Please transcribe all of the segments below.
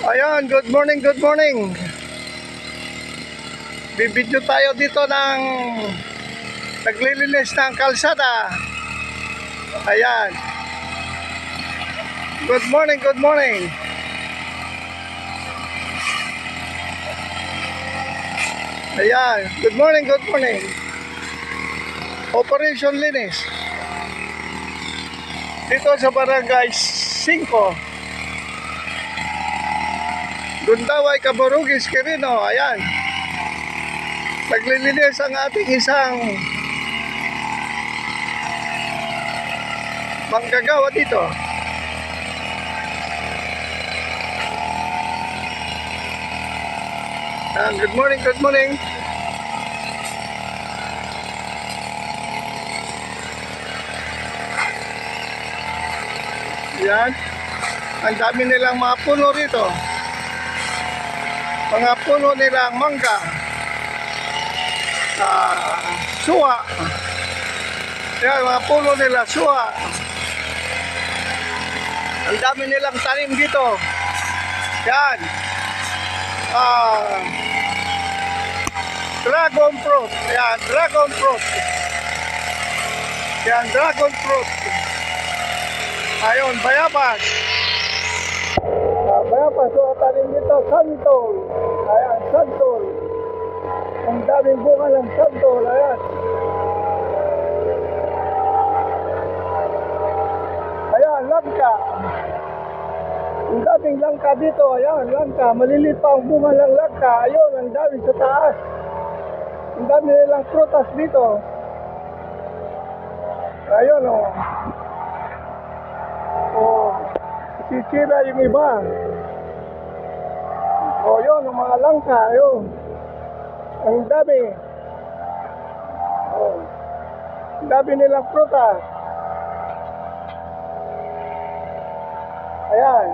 Ayan, good morning, good morning. Bibidyo tayo dito ng naglilinis ng kalsada. Ayan. Good morning, good morning. Ayan, good morning, good morning. Operation Linis. Dito sa Barangay 5. Gundaway, Caborugis, Quirino. Ayan. Naglilinis ang ating isang manggagawa dito. Good morning, good morning. Yan. Ang dami nilang mga puno rito. Mga puno nilang mangga. Suwa. Yan, mga puno nila suwa. Ang dami nilang tanim dito. Yan. Dragon fruit. Yan, dragon fruit. Yan, dragon fruit. Ayun, bayabas. Bayabas, so tanim dito, santol. Ayan, santol. Ang daming bunga ng santol. Ayan. Ayan, langka. Ang daming langka dito. Ayan, langka. Maliliit pa ang bunga ng langka. Ayun, ang dami sa taas. Ang dami nilang prutas dito. Ayun, oh. Oh, sisira yung iba. Oh, yun, ang mga langka. Ayun. Ang dami. Oh. Ang dami nilang prutas. Ayan.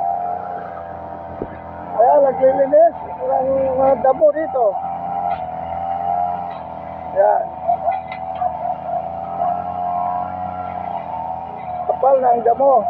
Ayan, naglilinis. Ang mga damo dito. Ayan. Kapal na ang damo.